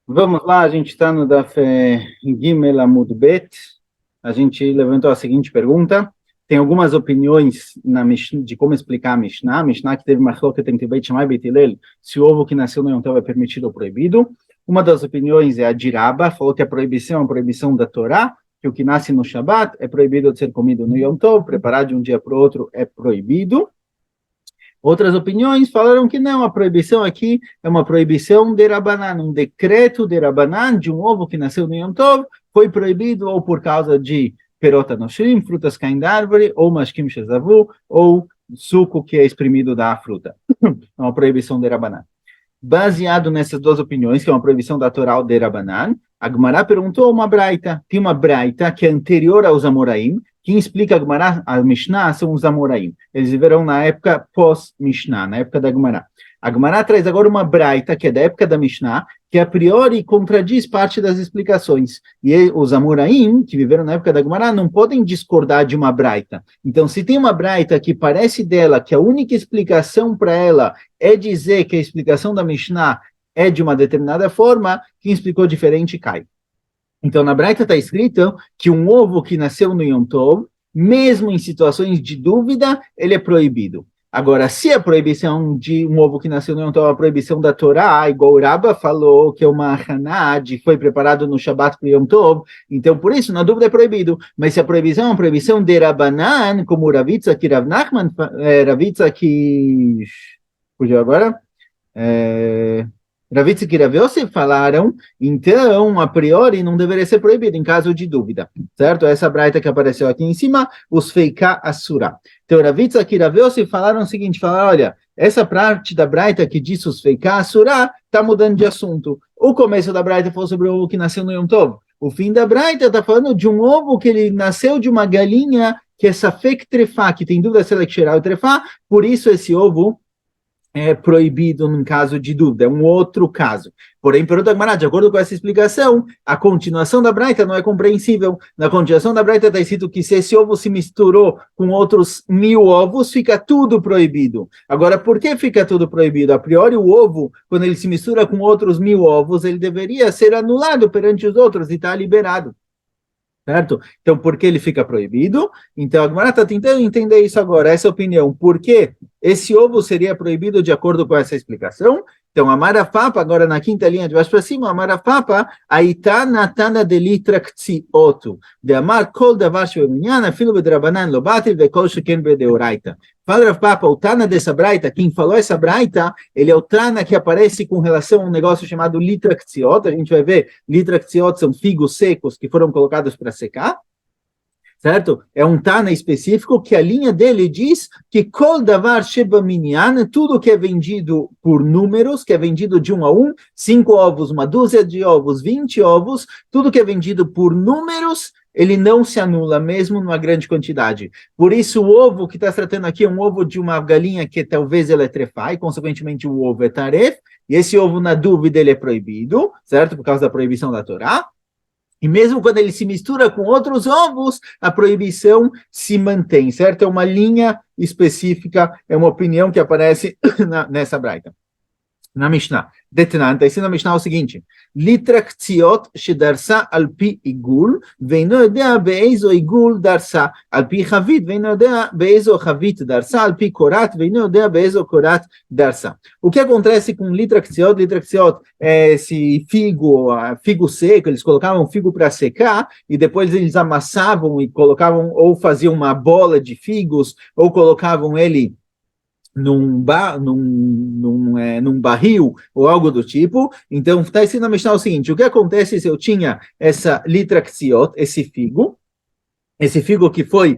Vamos lá, a gente está no Daf Gimel Amud Bet. A gente levantou a seguinte pergunta. Tem algumas opiniões na Mishnah, de como explicar a Mishnah. A Mishnah que teve machloket entre Beit Shammai e Beit Hillel, se o ovo que nasceu no Yom Tov é permitido ou proibido. Uma das opiniões é a de Rabba, falou que a proibição é uma proibição da Torá, que o que nasce no Shabat é proibido de ser comido no Yom Tov, preparar de um dia para o outro é proibido. Outras opiniões falaram que não, a proibição aqui é uma proibição de Rabanan, um decreto de Rabanan de um ovo que nasceu no Yom Tov, foi proibido ou por causa de perota noshrim, frutas caem da árvore, ou mashkim shezavu, ou suco que é exprimido da fruta. É uma proibição de Rabanan. Baseado nessas duas opiniões, que é uma proibição da Torá de Rabanan, a Gemara perguntou uma braita. Tem uma braita que é anterior aos Amoraim. Quem explica a Gemara, a Mishnah, são os Amoraim. Eles viveram na época pós-Mishnah, na época da Gemara. A Gemara traz agora uma braita, que é da época da Mishnah, que a priori contradiz parte das explicações. E os Amoraim, que viveram na época da Gemara, não podem discordar de uma braita. Então, se tem uma braita que parece dela, que a única explicação para ela é dizer que a explicação da Mishnah é de uma determinada forma, quem explicou diferente cai. Então, na Braita está escrito que um ovo que nasceu no Yom Tov, mesmo em situações de dúvida, ele é proibido. Agora, se a proibição de um ovo que nasceu no Yom Tov é a proibição da Torá, igual o Rabba falou, que é uma hanad, foi preparado no Shabbat para o Yom Tov, então por isso, na dúvida, é proibido. Mas se a proibição é uma proibição de Rabanan, como Ravitza que Rav Nachman, Ravitza que... Fugiu agora? Ravitz e Rav Yosef falaram, então, a priori, não deveria ser proibido, em caso de dúvida, certo? Essa braita que apareceu aqui em cima, os feika asura. Então, Ravitz e Rav Yosef falaram o seguinte, falaram, olha, essa parte da braita que diz os feika asura, está mudando de assunto. O começo da braita falou sobre o ovo que nasceu no Yom Tov. O fim da braita está falando de um ovo que ele nasceu de uma galinha que é safek trefá, que tem dúvida se ela é xerá ou trefá, por isso esse ovo é proibido num caso de dúvida, é um outro caso. Porém, pergunta Gemara, de acordo com essa explicação, a continuação da braita não é compreensível. Na continuação da braita está escrito que se esse ovo se misturou com outros 1000 ovos, fica tudo proibido. Agora, por que fica tudo proibido? A priori, o ovo, quando ele se mistura com outros 1000 ovos, ele deveria ser anulado perante os outros e está liberado. Certo? Então, por que ele fica proibido? Então, a Gemara está tentando entender isso agora, essa opinião. Por que esse ovo seria proibido de acordo com essa explicação? Então, a Marafapa, agora na quinta linha de baixo para cima, a Marafapa, Aita Natana de Litra Ktsiotu, de Amar Kol Davar Shebeminyan, Afilo Bedrabanan Lobatil, Vekol Sheken Bedeoraita. Fala, Rav Papa, o Tana dessa braita, quem falou essa braita, ele é o Tana que aparece com relação a um negócio chamado Litra Ktziot. A gente vai ver, Litra Ktziot são figos secos que foram colocados para secar, certo? É um Tana específico que a linha dele diz que Kol Davar Sheba Minyan, tudo que é vendido por números, que é vendido de 1 a 1, 5 ovos, uma dúzia de ovos, 20 ovos, tudo que é vendido por números, ele não se anula, mesmo numa grande quantidade. Por isso, o ovo que está tratando aqui é um ovo de uma galinha que talvez ela é trefá, e consequentemente o ovo é taref, e esse ovo, na dúvida, ele é proibido, certo? Por causa da proibição da Torá. E mesmo quando ele se mistura com outros ovos, a proibição se mantém, certo? É uma linha específica, é uma opinião que aparece nessa braita. Na Mishnah. Detnan, está escrito na Mishnah o seguinte: Litra Ktziot shedarsa al pi igul, veino yodea be'ezo igul darsa, al pi chavit, veino yodea be'ezo chavit darsa, al pi korat, veino yodea be'ezo korat darsa. O que acontece com Litra Ktziot? Litra Ktziot é esse figo, figo seco, eles colocavam figo para secar, e depois eles amassavam e colocavam, ou faziam uma bola de figos, ou colocavam ele num barril ou algo do tipo. Então, está escrito na Mishnah o seguinte: o que acontece se eu tinha essa litra ksiot, esse figo que foi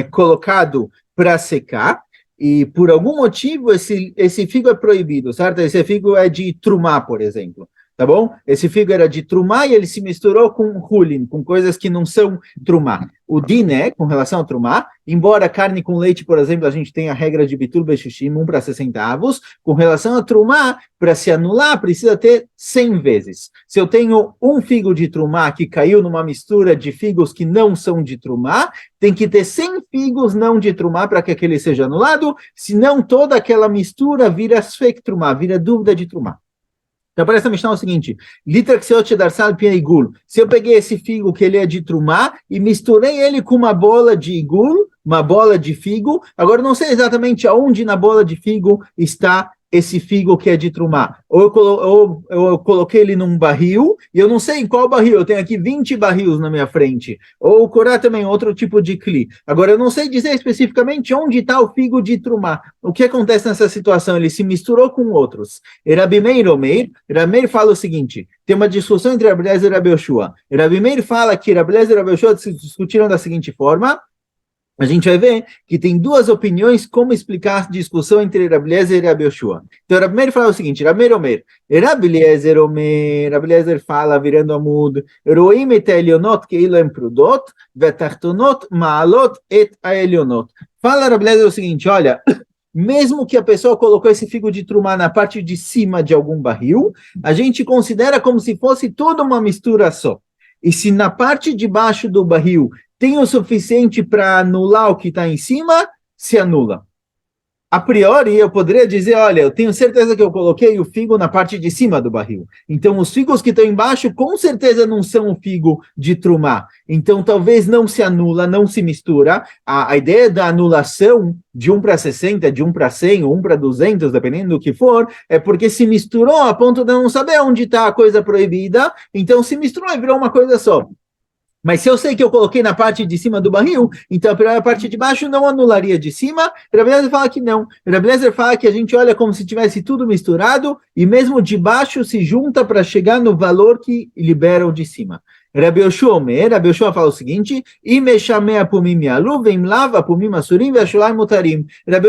colocado para secar, e por algum motivo esse figo é proibido, certo? Esse figo é de trumá, por exemplo. Tá bom? Esse figo era de trumá e ele se misturou com hulin, com coisas que não são trumá. O diné, com relação a trumá, embora carne com leite, por exemplo, a gente tem a regra de bitul bechushim, 1 para 60 avos, com relação a trumá, para se anular, precisa ter 100 vezes. Se eu tenho um figo de trumá que caiu numa mistura de figos que não são de trumá, tem que ter 100 figos não de trumá para que aquele seja anulado, senão toda aquela mistura vira sfek trumá, vira dúvida de trumá. Então aparece na Mishnah o seguinte, se eu peguei esse figo que ele é de trumá e misturei ele com uma bola de igul, uma bola de figo, agora eu não sei exatamente aonde na bola de figo está esse figo que é de trumá. Ou eu coloquei ele num barril, e eu não sei em qual barril, eu tenho aqui 20 barris na minha frente. Ou o corá também, outro tipo de cli. Agora, eu não sei dizer especificamente onde está o figo de trumá. O que acontece nessa situação? Ele se misturou com outros. Rabi Meir fala o seguinte, tem uma discussão entre Rabi Eliezer e Rabi Yoshua. Rabi Meir fala que Rabi Eliezer e Rabi Yoshua se discutiram da seguinte forma, a gente vai ver que tem duas opiniões como explicar a discussão entre Rabi Eliezer e Rabi Yoshua. Então, Rabi Meir fala o seguinte, Rabi Eliezer fala, virando amud, Roim et elionot keilem prudot, vetartonot maalot et aelionot. Fala, Rabi Eliezer, o seguinte, olha, mesmo que a pessoa colocou esse figo de trumá na parte de cima de algum barril, a gente considera como se fosse toda uma mistura só. E se na parte de baixo do barril tem o suficiente para anular o que está em cima, se anula. A priori, eu poderia dizer, olha, eu tenho certeza que eu coloquei o figo na parte de cima do barril. Então, os figos que estão embaixo, com certeza não são o figo de trumá. Então, talvez não se anula, não se mistura. A ideia da anulação de 1 para 60, de 1 para 100, 1 para 200, dependendo do que for, é porque se misturou a ponto de não saber onde está a coisa proibida. Então, se misturou e virou uma coisa só. Mas se eu sei que eu coloquei na parte de cima do barril, então a parte de baixo não anularia de cima. Rabi Eliezer fala que não. Rabi Eliezer fala que a gente olha como se tivesse tudo misturado e mesmo de baixo se junta para chegar no valor que libera o de cima. Rabi Yoshua fala o seguinte, Rabi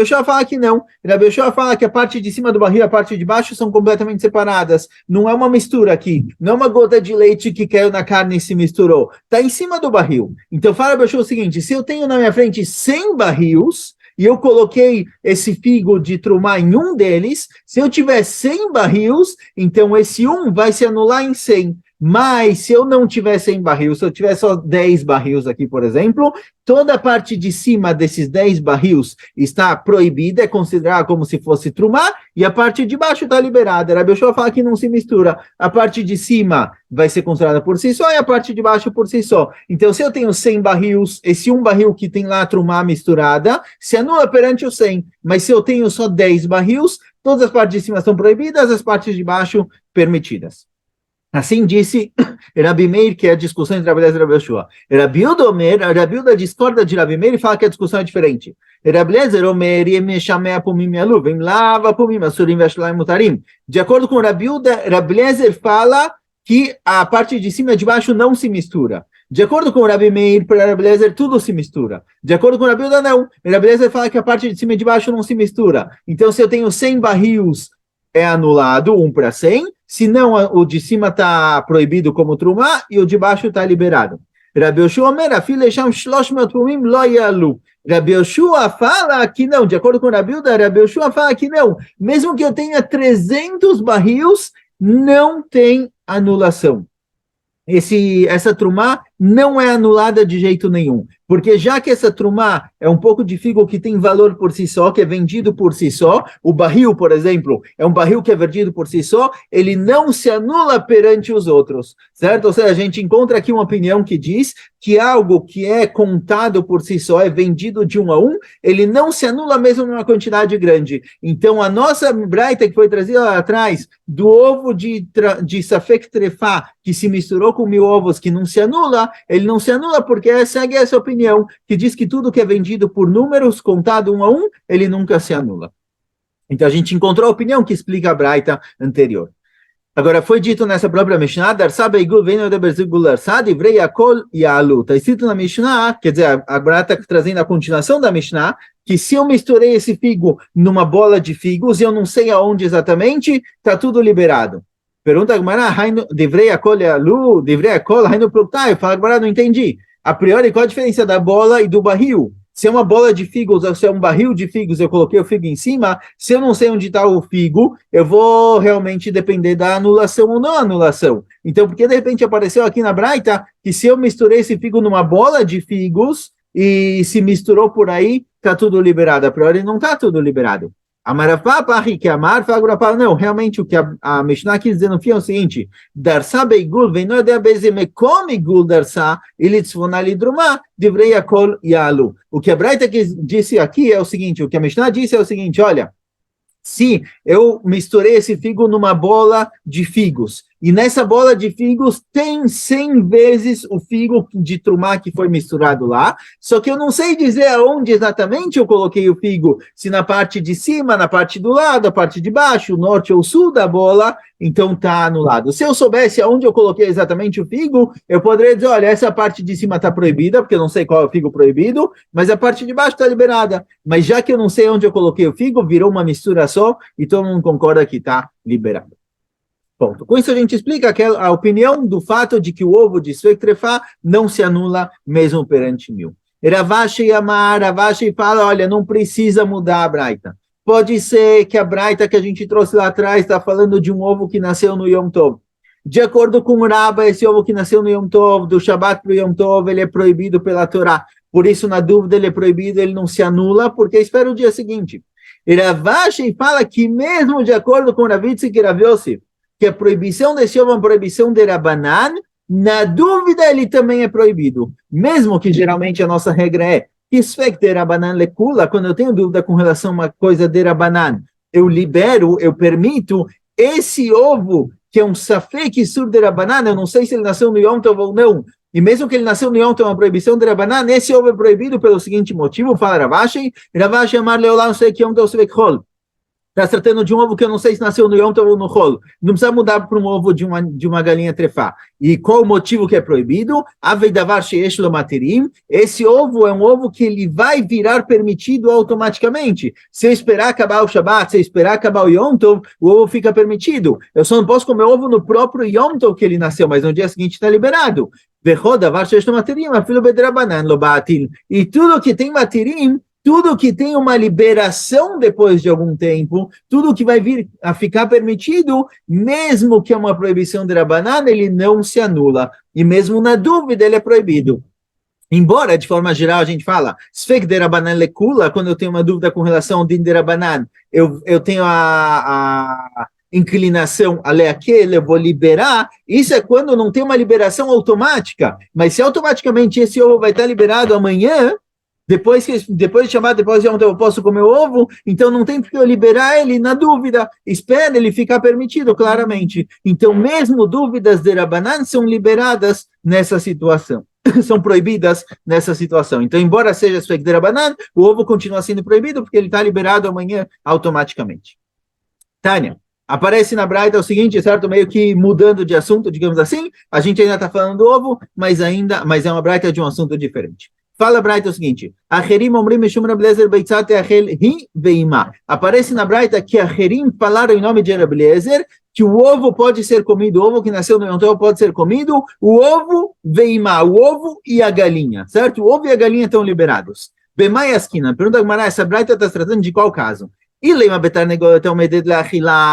Yoshua fala que não. Rabi Yoshua fala que a parte de cima do barril e a parte de baixo são completamente separadas. Não é uma mistura aqui. Não é uma gota de leite que caiu na carne e se misturou. Está em cima do barril. Então fala Rabi Yoshua o seguinte, se eu tenho na minha frente 100 barris, e eu coloquei esse figo de trumá em um deles, se eu tiver 100 barris, então esse um vai se anular em 100. Mas se eu não tiver 100 barris, se eu tiver só 10 barris aqui, por exemplo, toda a parte de cima desses 10 barris está proibida, é considerada como se fosse trumá, e a parte de baixo está liberada. Rabi Yoshua fala que não se mistura. A parte de cima vai ser considerada por si só e a parte de baixo por si só. Então, se eu tenho 100 barris, esse um barril que tem lá trumá misturada, se anula perante o 100. Mas se eu tenho só 10 barris, todas as partes de cima são proibidas, as partes de baixo permitidas. Assim disse Rabi Meir, que é a discussão entre Rabi Eliezer e Rabi Yoshua. Rabi Yehuda discorda de Rabi Meir e fala que a discussão é diferente. Rabi Eliezer, de acordo com Rabi Yehuda, Rabi Eliezer fala que a parte de cima e de baixo não se mistura. De acordo com Rabi Meir, para Rabi Eliezer, tudo se mistura. De acordo com Rabi Yehuda, não. Rabi Eliezer fala que a parte de cima e de baixo não se mistura. Então, se eu tenho 100 barris, é anulado, 1 para 100, senão o de cima está proibido como trumá e o de baixo está liberado. Rabi Yoshua Rabi Yoshua fala que não, de acordo com Rabi Yehuda, Rabi Yoshua fala que não, mesmo que eu tenha 300 barris, não tem anulação. Essa trumá não é anulada de jeito nenhum, porque já que essa trumá é um pouco de figo que tem valor por si só, que é vendido por si só, o barril, por exemplo, é um barril que é vendido por si só, ele não se anula perante os outros, certo? Ou seja, a gente encontra aqui uma opinião que diz que algo que é contado por si só, é vendido de 1 a 1, ele não se anula mesmo numa quantidade grande. Então, a nossa braita que foi trazida lá atrás, do ovo de safek trefá, que se misturou com 1000 ovos, que não se anula, ele não se anula porque segue essa opinião, que diz que tudo que é vendido por números, contado 1 a 1, ele nunca se anula. Então a gente encontrou a opinião que explica a braita anterior. Agora, foi dito nessa própria Mishnah, está escrito na Mishnah, quer dizer, a braita está trazendo a continuação da Mishnah, que se eu misturei esse figo numa bola de figos, e eu não sei aonde exatamente, está tudo liberado. Pergunta a Gemara, devrei akol yalu, devrei akol, hainu pluktai. Fala a Gemara, não entendi. A priori, qual a diferença da bola e do barril? Se é uma bola de figos ou se é um barril de figos, eu coloquei o figo em cima, se eu não sei onde está o figo, eu vou realmente depender da anulação ou não anulação. Então, porque de repente apareceu aqui na braita que se eu misturei esse figo numa bola de figos e se misturou por aí, está tudo liberado. A priori não está tudo liberado. Amarafá, parri, que amar, fagurapá. Não, realmente o que a Mishnah quis dizer no fim é o seguinte: Darsá beigul, vem não é bezeme, come gul darsá, ele tzvonali drumá, divrei akol yalu. O que a Braita disse aqui é o seguinte: o que a Mishnah disse é o seguinte: olha, se eu misturei esse figo numa bola de figos, e nessa bola de figos tem 100 vezes o figo de trumá que foi misturado lá, só que eu não sei dizer aonde exatamente eu coloquei o figo, se na parte de cima, na parte do lado, a parte de baixo, norte ou sul da bola, então está anulado. Se eu soubesse aonde eu coloquei exatamente o figo, eu poderia dizer, olha, essa parte de cima está proibida, porque eu não sei qual é o figo proibido, mas a parte de baixo está liberada. Mas já que eu não sei onde eu coloquei o figo, virou uma mistura só, e todo mundo concorda que está liberado. Ponto. Com isso a gente explica a opinião do fato de que o ovo de Sfek Trefá não se anula mesmo perante 1000. Ravashi Amar, Ravashi fala, olha, não precisa mudar a Braita. Pode ser que a Braita que a gente trouxe lá atrás está falando de um ovo que nasceu no Yom Tov. De acordo com o Rabba, esse ovo que nasceu no Yom Tov, do Shabbat para o Yom Tov, ele é proibido pela Torá. Por isso, na dúvida, ele é proibido, ele não se anula, porque espera o dia seguinte. Ravashi fala que mesmo de acordo com Rav Yitzchak e Rav Yosef, que a proibição desse ovo é uma proibição de Rabanan, na dúvida ele também é proibido. Mesmo que geralmente a nossa regra é que Sfek de Rabanan lekula, quando eu tenho dúvida com relação a uma coisa de Rabanan, eu libero, eu permito esse ovo, que é um Safek Sur de Rabanan, eu não sei se ele nasceu no Yom Tov ou não, e mesmo que ele nasceu no Yom Tov, uma proibição de Rabanan, esse ovo é proibido pelo seguinte motivo, fala Ravashi amar leolam Sfek Yom Tov Sfek Chol. Está se tratando de um ovo que eu não sei se nasceu no Yom Tov ou no rolo. Não precisa mudar para um ovo de uma galinha trefá. E qual o motivo que é proibido? Aveidavar sheesh lo materim. Esse ovo é um ovo que ele vai virar permitido automaticamente. Se eu esperar acabar o Shabbat, se eu esperar acabar o Yom Tov, o ovo fica permitido. Eu só não posso comer ovo no próprio Yom Tov que ele nasceu, mas no dia seguinte está liberado. E tudo que tem materim, tudo que tem uma liberação depois de algum tempo, tudo que vai vir a ficar permitido, mesmo que é uma proibição de Rabanan, ele não se anula. E mesmo na dúvida, ele é proibido. Embora, de forma geral, a gente fala, Sfek de Rabanan lekula, quando eu tenho uma dúvida com relação ao din de Rabanan, eu tenho a inclinação a ler aquele, eu vou liberar, isso é quando não tem uma liberação automática, mas se automaticamente esse ovo vai estar liberado amanhã, depois de chamar, depois de ontem eu posso comer o ovo, então não tem porque eu liberar ele na dúvida, espera ele ficar permitido, claramente. Então, mesmo dúvidas de Rabanan são liberadas nessa situação, são proibidas nessa situação. Então, embora seja Sfek de Rabanan, o ovo continua sendo proibido porque ele está liberado amanhã automaticamente. Tânia, aparece na Braita o seguinte, certo? Meio que mudando de assunto, digamos assim, a gente ainda está falando do ovo, mas é uma Braita de um assunto diferente. Fala Braita o seguinte, aparece na Braita que Acherim falaram em nome de Rabi Eliezer que o ovo pode ser comido, o ovo que nasceu no Yom Tov pode ser comido, o ovo veimá, o ovo e a galinha, certo? O ovo e a galinha estão liberados. Bemai Askina, pergunta Gmará, essa Braita está se tratando de qual caso?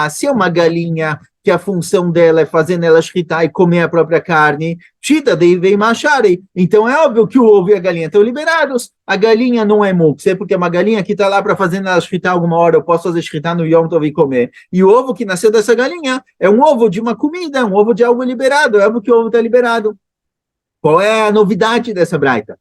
Se é uma galinha que a função dela é fazer nela shritar e comer a própria carne, então é óbvio que o ovo e a galinha estão liberados. A galinha não é mukse, porque é uma galinha que está lá para fazer nela shritar alguma hora, eu posso fazer shritar no Yom Tov e comer. E o ovo que nasceu dessa galinha é um ovo de uma comida, um ovo de algo liberado, é óbvio que o ovo está liberado. Qual é a novidade dessa braita?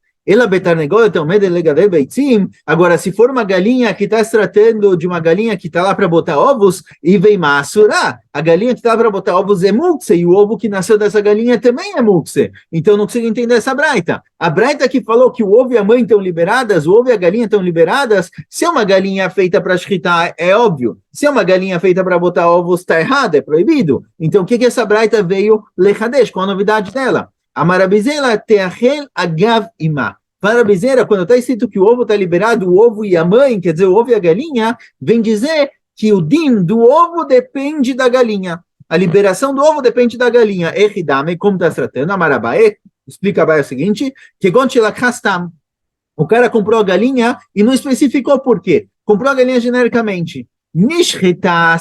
Agora, se for uma galinha que está se tratando de uma galinha que está lá para botar ovos, e vem masurá, a galinha que está para botar ovos é mukse, e o ovo que nasceu dessa galinha também é mukse. Então, não consigo entender essa braita. A braita que falou que o ovo e a mãe estão liberadas, o ovo e a galinha estão liberadas, se é uma galinha feita para shritar, é óbvio. Se é uma galinha feita para botar ovos, está errado, é proibido. Então, o que essa braita veio lechadesh? Qual a novidade dela? A marabizela teachel agav imá. Marabizela, quando está escrito que o ovo está liberado, o ovo e a mãe, quer dizer, o ovo e a galinha, vem dizer que o din do ovo depende da galinha. A liberação do ovo depende da galinha. Echidame, como está se tratando? A marabae, explica o seguinte, que o cara comprou a galinha e não especificou por quê. Comprou a galinha genericamente. Nishrita,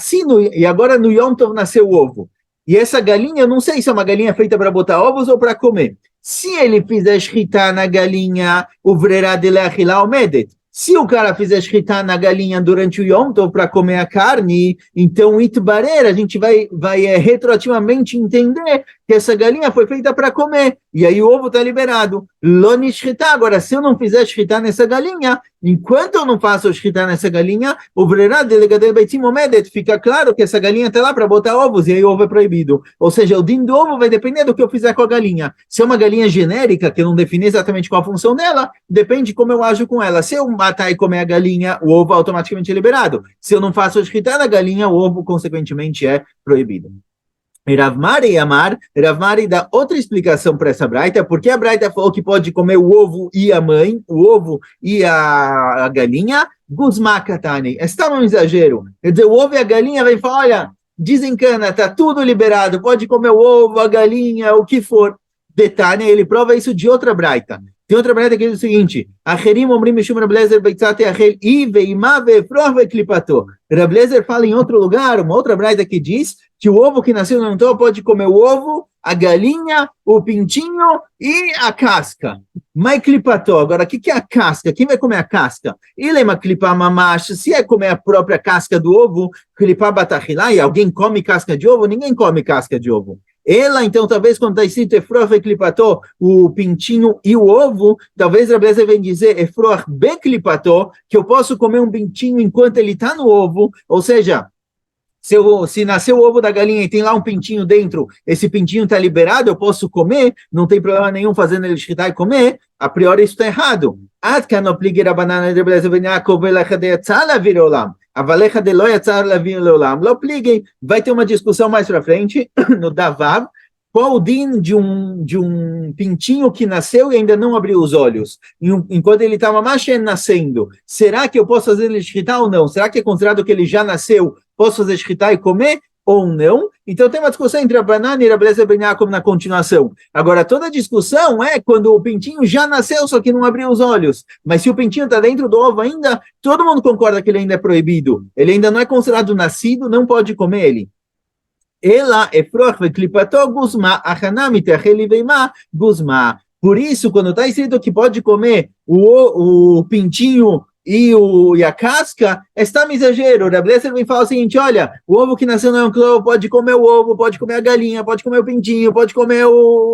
e agora no Yom Tov nasceu o ovo. E essa galinha, eu não sei se é uma galinha feita para botar ovos ou para comer. Se ele fizer shritar na galinha, o vrerá de leachilá omedet. Se o cara fizer shritá na galinha durante o Yom Tov para comer a carne, então itbarer, a gente vai retroativamente entender que essa galinha foi feita para comer, e aí o ovo está liberado. Loni shritá, agora se eu não fizer shritá nessa galinha, enquanto eu não faço shritá nessa galinha, o brerá delegado beitim omedet, fica claro que essa galinha está lá para botar ovos, e aí o ovo é proibido. Ou seja, o din do ovo vai depender do que eu fizer com a galinha. Se é uma galinha genérica, que eu não defini exatamente qual a função dela, depende como eu ajo com ela. Se eu matar e comer a galinha, o ovo automaticamente é liberado. Se eu não faço a shritá na galinha, o ovo, consequentemente, é proibido. E Rav Mari dá outra explicação para essa braita, porque a braita falou que pode comer o ovo e a mãe, o ovo e a galinha, Guzma Katani. Está um exagero. Quer dizer, o ovo e a galinha vem falar, olha, desencana, tá tudo liberado, pode comer o ovo, a galinha, o que for. Detalhe, ele prova isso de outra braita. Tem outra braita que diz o seguinte: Acherim omrim mishum Rablezer beitzate achel i veima veefroh veklipato. Rablezer fala em outro lugar, uma outra braita que diz que o ovo que nasceu no Yom Tov pode comer o ovo, a galinha, o pintinho e a casca. Mas clipató, agora o que é a casca? Quem vai comer a casca? Ilema clipar mamacha, se é comer a própria casca do ovo, clipar batachilá, e alguém come casca de ovo? Ninguém come casca de ovo. Ela, então, talvez quando está escrito Efroach Beklipato, o pintinho e o ovo, talvez a Rebbe vem dizer Efroach Beklipato, que eu posso comer um pintinho enquanto ele está no ovo, ou seja, se nasceu o ovo da galinha e tem lá um pintinho dentro, esse pintinho está liberado, eu posso comer, não tem problema nenhum fazendo ele escritar e comer, a priori isso está errado. Vai ter uma discussão mais para frente, no Davav, qual o din de um pintinho que nasceu e ainda não abriu os olhos, enquanto ele estava nascendo. Será que eu posso fazer ele escritar ou não? Será que é considerado que ele já nasceu? Posso fazer escritar e comer ou não? Então tem uma discussão entre a banana e a beleza ben Yaakov na continuação. Agora, toda a discussão é quando o pintinho já nasceu, só que não abriu os olhos. Mas se o pintinho está dentro do ovo ainda, todo mundo concorda que ele ainda é proibido. Ele ainda não é considerado nascido, não pode comer ele. Ela é guzma, guzma. Por isso, quando está escrito que pode comer o pintinho e a casca, está um exagero. O Rebbe vem falar o seguinte: olha, o ovo que nasceu no Yom Tov pode comer o ovo, pode comer a galinha, pode comer o pintinho, pode comer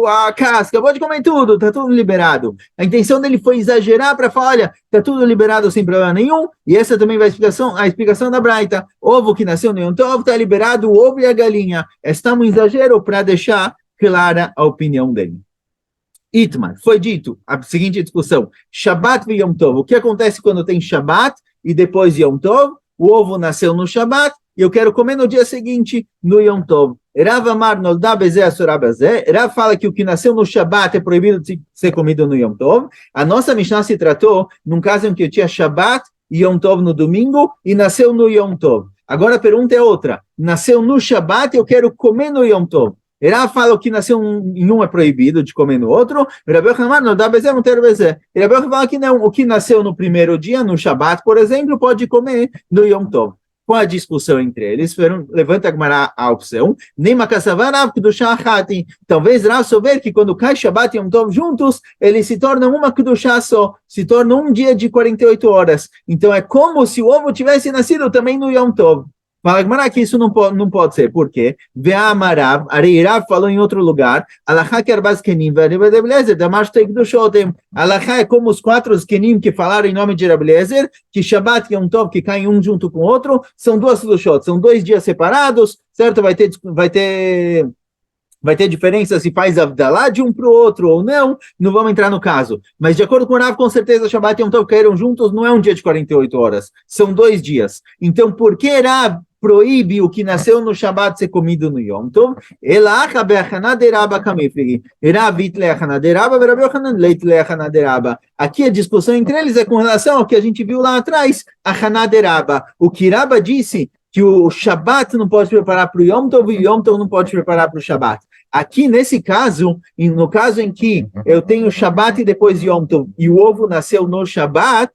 a casca, pode comer tudo, está tudo liberado. A intenção dele foi exagerar para falar: olha, está tudo liberado sem problema nenhum. E essa também vai a explicação da Braita: ovo que nasceu no Yom Tov está liberado, o ovo e a galinha. Está um exagero para deixar clara a opinião dele. Itmar, foi dito, a seguinte discussão, Shabbat e Yom Tov, o que acontece quando tem Shabbat e depois Yom Tov? O ovo nasceu no Shabbat e eu quero comer no dia seguinte, no Yom Tov. Rav Amar nolda bezeh asurah bezeh. Rav fala que o que nasceu no Shabbat é proibido de ser comido no Yom Tov. A nossa Mishnah se tratou num caso em que eu tinha Shabbat e Yom Tov no domingo e nasceu no Yom Tov. Agora a pergunta é outra, nasceu no Shabbat e eu quero comer no Yom Tov. Rav fala que nasceu em um é proibido de comer no outro. Rabi Yochanan não dá bezé, não ter bezé. Rabi Yochanan fala que não, o que nasceu no primeiro dia, no Shabat, por exemplo, pode comer no Yom Tov. Qual a discussão entre eles? Levanta a opção. Nem Makassavarav Kedushah Achati. Talvez Rav souber que quando cai Shabat e Yom Tov juntos, eles se tornam uma Kedushah só. Se torna um dia de 48 horas. Então é como se o ovo tivesse nascido também no Yom Tov. Fala Gemara que isso não pode ser. Por quê? Ve'amarav, Areirav falou em outro lugar, Alachá que arbaz kenim, ve'rebelezer, damash teik do shotem. Alachá é como os 4 kenim que falaram em nome de Rebelezer, que Shabbat e Yom Tov, que caem um junto com o outro, são 2 dushot, são 2 dias separados, certo? Vai ter diferença se faz Avdalá de um para o outro ou não, não vamos entrar no caso. Mas de acordo com o Rav, com certeza Shabbat e Yom Tov caíram juntos, não é um dia de 48 horas, são 2 dias. Então, por que Rav proíbe o que nasceu no Shabbat ser comido no Yom Tov? Aqui a discussão entre eles é com relação ao que a gente viu lá atrás, a Hanaderaba. O que Rabba disse que o Shabbat não pode preparar para o Yom Tov e o Yom Tov não pode preparar para o Shabbat. Aqui, nesse caso, no caso em que eu tenho Shabbat e depois Yom Tov, e o ovo nasceu no Shabbat,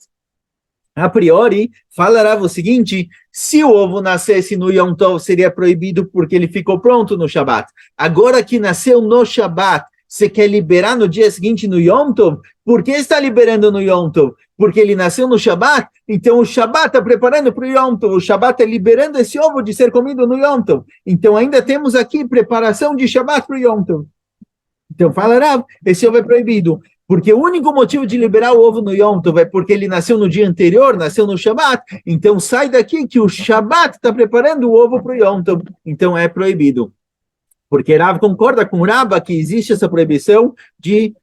a priori, falará o seguinte: se o ovo nascesse no Yom Tov, seria proibido porque ele ficou pronto no Shabbat. Agora que nasceu no Shabbat, você quer liberar no dia seguinte no Yom Tov? Por que está liberando no Yom Tov? Porque ele nasceu no Shabat, então o Shabat está preparando para o Yom Tov, o Shabat está liberando esse ovo de ser comido no Yom Tov. Então ainda temos aqui preparação de Shabat para o Yom Tov. Então fala, Rav, esse ovo é proibido. Porque o único motivo de liberar o ovo no Yom Tov é porque ele nasceu no dia anterior, nasceu no Shabat. Então sai daqui que o Shabat está preparando o ovo para o Yom Tov. Então é proibido. Porque Rav concorda com Rabba que existe essa proibição de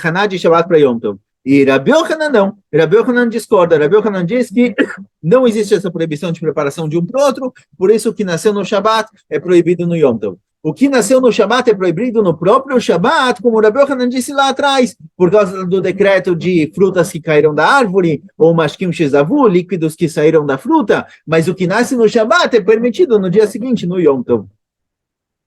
Haná de Shabat para Yom Tov. E Rabi Yochanan não. Rabi Yochanan discorda. Rabi Yochanan diz que não existe essa proibição de preparação de um para o outro, por isso o que nasceu no Shabat é proibido no Yom Tov. O que nasceu no Shabat é proibido no próprio Shabat, como o Rabi Yochanan disse lá atrás, por causa do decreto de frutas que caíram da árvore, ou mashkim shezavu, líquidos que saíram da fruta, mas o que nasce no Shabat é permitido no dia seguinte, no Yom Tov.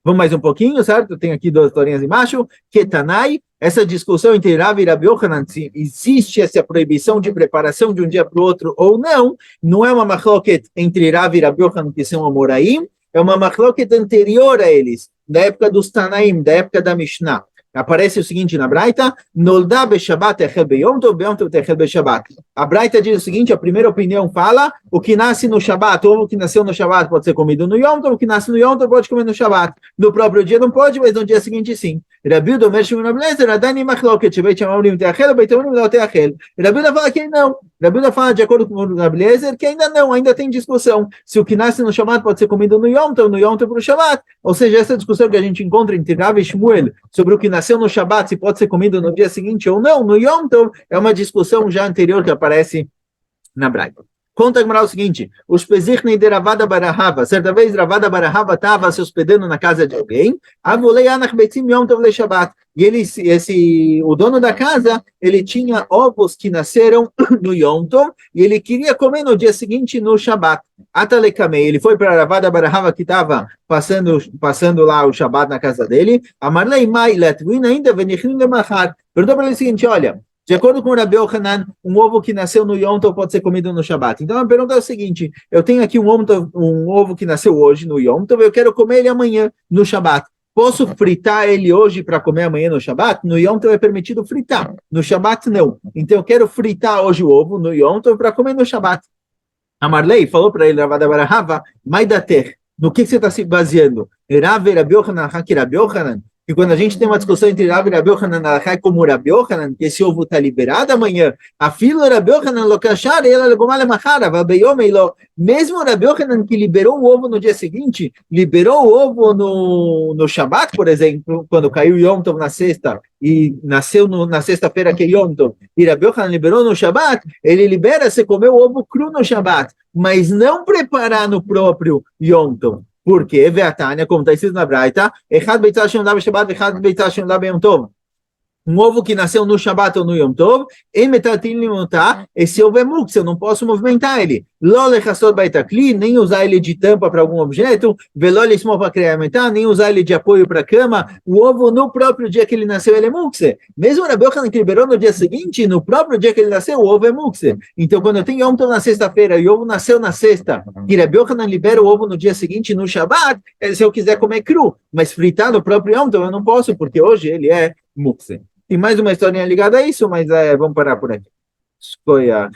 Vamos mais um pouquinho, certo? Tem aqui duas historinhas embaixo. Ketanai, essa discussão entre Rav e Rabi Yochanan, se existe essa proibição de preparação de um dia para o outro ou não, não é uma machloket entre Rav e Rabi Yochanan, que são amoraim, é uma machloket anterior a eles, da época dos Tanaim, da época da Mishnah. Aparece o seguinte na Braita, Nolda be-Shabbat echel be-Yom Tov, be-Yom Tov techel be-Shabbat. A Braita diz o seguinte, a primeira opinião fala, o que nasce no Shabbat, ou o que nasceu no Shabbat pode ser comido no Yom Tov, o que nasce no Yom Tov pode comer no Shabbat. No próprio dia não pode, mas no dia seguinte sim. Rabi Uda Omer Shimon Rabi Eliezer, Adani machloket, shebeit Shammai omrim teachel, beit Shammai omrim lo teachel. Rabi Uda fala que não. Rabi Uda fala de acordo com o Rabi Eliezer que ainda não, ainda tem discussão. Se o que nasce no Shabbat pode ser comido no Yom Tov para o Shabbat. Ou seja, essa discussão que a gente encontra entre Rav e Shmuel sobre o que nasceu no Shabbat, se pode ser comido no dia seguinte ou não, no Yom Tov, é uma discussão já anterior que aparece na Braita. Conta a Gemara o seguinte, os Pezichni de Ravada Barahava, certa vez Ravada Barahava estava se hospedando na casa de alguém, Avulei Anach Beitzim Yom Tov Le Shabbat, e o dono da casa, ele tinha ovos que nasceram no Yom Tov, e ele queria comer no dia seguinte no Shabbat. Atalekamei, ele foi para Ravada Barahava que estava passando lá o Shabbat na casa dele, Amarlei Mai Letvin ainda Venichrim Lemachar, perguntou para ele o seguinte, olha, de acordo com o Rabi Yochanan, um ovo que nasceu no Yom Tov pode ser comido no Shabbat. Então a pergunta é o seguinte, eu tenho aqui um ovo que nasceu hoje no Yom Tov, eu quero comer ele amanhã no Shabbat. Posso fritar ele hoje para comer amanhã no Shabbat? No Yom Tov é permitido fritar, no Shabbat não. Então eu quero fritar hoje o ovo no Yom Tov para comer no Shabbat. A Marley falou para ele, Ravada Barahava, Maidater, no que você está se baseando? Rav Rabi Yochanan, Haki Rabi Yochanan? E quando a gente tem uma discussão entre Rav e Rabi Yochanan, como Rabi Yochanan, que esse ovo está liberado amanhã, a fila Rabi Yochanan lokashar, ela legomale machara, vabeyomeilo. Mesmo Rabi Yochanan que liberou o ovo no dia seguinte, liberou o ovo no Shabat, por exemplo, quando caiu Yom Tov na sexta, e nasceu na sexta-feira que é Yom Tov, e Rabi Yochanan liberou no Shabat, ele libera você comer o ovo cru no Shabat, mas não preparar no próprio Yom Tov. Porque, Veatânia, como está escrito na Braita, Echad beitzah shem dá Shabbat, Echad beitzah shem dá Yom Tov. Um ovo que nasceu no Shabbat ou no Yom Tov, esse ovo é mukse, eu não posso movimentar ele. Nem usar ele de tampa para algum objeto, nem usar ele de apoio para a cama. O ovo, no próprio dia que ele nasceu, ele é mukse. Mesmo o Rabi Yochanan que liberou no dia seguinte, no próprio dia que ele nasceu, o ovo é mukse. Então, quando eu tenho Yom Tov na sexta-feira e o ovo nasceu na sexta, e Rabi Yochanan libera o ovo no dia seguinte, no Shabbat, se eu quiser comer cru, mas fritar no próprio Yom Tov, eu não posso, porque hoje ele é mukse. Tem mais uma historinha ligada a isso, mas vamos parar por aqui. Escolha.